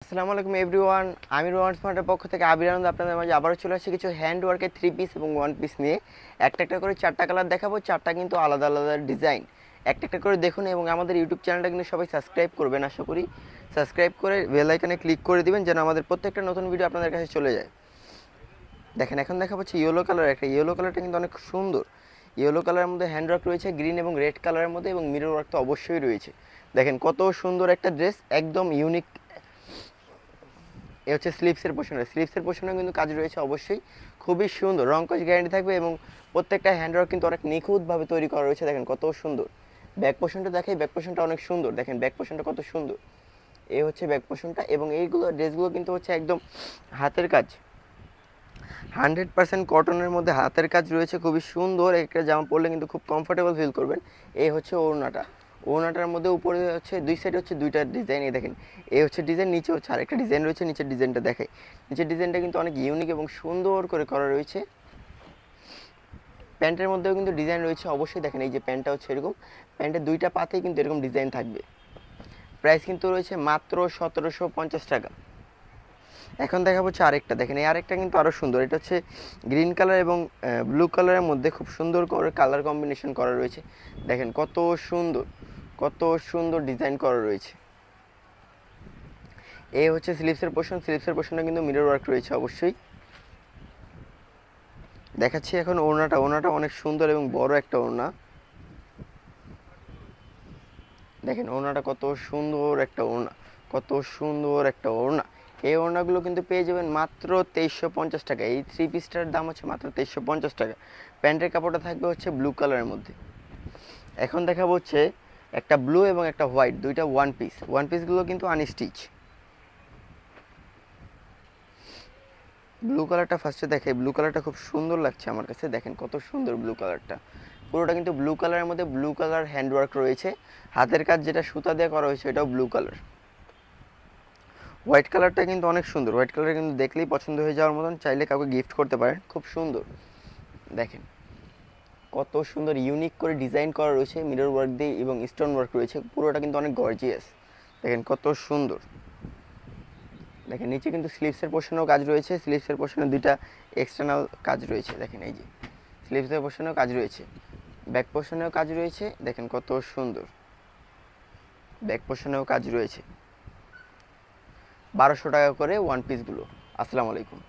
আসসালামু আলাইকুম এভরিওয়ান। আমি রোহান স্মার্টের পক্ষ থেকে আবির আনন্দ আপনাদের মাঝে আবারও চলে আসছি কিছু হ্যান্ড ওয়ার্কের থ্রি পিস এবং ওয়ান পিস নিয়ে। একটা একটা করে চারটা কালার দেখাবো, চারটা কিন্তু আলাদা আলাদা ডিজাইন। একটা একটা করে দেখুন এবং আমাদের ইউটিউব চ্যানেলটা কিন্তু সবাই সাবস্ক্রাইব করবেন, আশা করি সাবস্ক্রাইব করে বেল আইকনে ক্লিক করে দিবেন যেন আমাদের প্রত্যেকটা নতুন ভিডিও আপনাদের কাছে চলে যায়। দেখেন এখন দেখাবো হচ্ছে ইয়েলো কালার। একটা ইয়েলো কালারটা কিন্তু অনেক সুন্দর। ইয়েলো কালারের মধ্যে হ্যান্ড ওয়ার্ক রয়েছে গ্রিন এবং রেড কালারের মধ্যে, এবং মিরর ওয়ার্ক তো অবশ্যই রয়েছে। দেখেন কত সুন্দর একটা ড্রেস, একদম ইউনিক। এ হচ্ছে স্লিভসের পোর্শনে কিন্তু কাজ রয়েছে অবশ্যই, খুবই সুন্দর, রং কস গ্যারান্টি থাকবে এবং প্রত্যেকটা হ্যান্ডওয়ার্ক কিন্তু অনেক নিখুঁতভাবে তৈরি করা রয়েছে। দেখেন কত সুন্দর। ব্যাক পোর্শনটা দেখাই, ব্যাক পোর্শনটা অনেক সুন্দর, দেখেন ব্যাক পোর্শনটা কত সুন্দর। এই হচ্ছে ব্যাক পোর্শনটা, এবং এইগুলো ড্রেসগুলো কিন্তু হচ্ছে একদম হাতের কাজ, 100% কটনের মধ্যে হাতের কাজ রয়েছে, খুবই সুন্দর। একটা জামা পরলে কিন্তু খুব কমফোর্টেবল ফিল করবেন। এই হচ্ছে ওড়নাটা, ওড়নাটার মধ্যে উপরে হচ্ছে দুই সাইডে হচ্ছে দুইটা ডিজাইন। এই দেখেন এই হচ্ছে ডিজাইন, নিচে হচ্ছে আরেকটা ডিজাইন রয়েছে। নিচের ডিজাইনটা দেখাই, নিচের ডিজাইনটা কিন্তু অনেক ইউনিক এবং সুন্দর করে করা রয়েছে। প্যান্টের মধ্যেও কিন্তু ডিজাইন রয়েছে অবশ্যই। দেখেন এই যে প্যান্টটা হচ্ছে এরকম, প্যান্টের দুইটা পাতেই কিন্তু এরকম ডিজাইন থাকবে। প্রাইস কিন্তু রয়েছে মাত্র 1750 টাকা। এখন দেখা হচ্ছে আরেকটা, দেখেন এই আরেকটা কিন্তু আরও সুন্দর। এটা হচ্ছে গ্রিন কালার এবং ব্লু কালারের মধ্যে খুব সুন্দর করে কালার কম্বিনেশন করা রয়েছে। দেখেন কত সুন্দর, কত সুন্দর ডিজাইন করা রয়েছে। এই হচ্ছে স্লিভসের পোর্শনে কিন্তু মিরর ওয়ার্ক রয়েছে অবশ্যই। দেখাচ্ছি এখন ওড়নাটা, ওড়নাটা অনেক সুন্দর এবং বড় একটা ওড়না। দেখেন ওড়নাটা কত সুন্দর একটা ওড়না, কত সুন্দর একটা ওড়না। এই ওড়নাগুলো কিন্তু পেয়ে যাবেন মাত্র 2350 টাকা। এই থ্রি পিসটার দাম হচ্ছে মাত্র 2350 টাকা। প্যান্টের কাপড়টা থাকবে হচ্ছে ব্লু কালারের মধ্যে। এখন দেখাবো হচ্ছে একটা ব্লু এবং একটা হোয়াইট, দুইটা ওয়ান পিস। ওয়ান পিসগুলো কিন্তু আনস্টিচ। ব্লু কালারটা ফার্স্টে দেখে, ব্লু কালারটা খুব সুন্দর লাগছে আমার কাছে। দেখেন কত সুন্দর ব্লু কালারটা, পুরোটা কিন্তু ব্লু কালারের মধ্যে ব্লু কালার হ্যান্ডওয়ার্ক রয়েছে। হাতের কাজ যেটা সুতা দিয়ে করা হয়েছে এটাও ব্লু কালার। হোয়াইট কালারটা কিন্তু অনেক সুন্দর, হোয়াইট কালার কিন্তু দেখলেই পছন্দ হয়ে যাওয়ার মতন, চাইলে কাউকে গিফট করতে পারেন, খুব সুন্দর। দেখেন কত সুন্দর ইউনিক করে ডিজাইন করা রয়েছে, মিরর ওয়ার্ক দিয়ে এবং স্টোন ওয়ার্ক রয়েছে, পুরোটা কিন্তু অনেক গর্জিয়াস। দেখেন কত সুন্দর। দেখেন নিচে কিন্তু স্লিভসের পোর্শনেও কাজ রয়েছে, স্লিভসের পোর্শনে দুইটা এক্সটার্নাল কাজ রয়েছে। দেখেন এই যে স্লিভসের পোর্শনেও কাজ রয়েছে, ব্যাক পোর্শনেও কাজ রয়েছে। দেখেন কত সুন্দর, ব্যাক পোর্শনেও কাজ রয়েছে। 1200 টাকা করে ওয়ান পিসগুলো। আসসালামু আলাইকুম।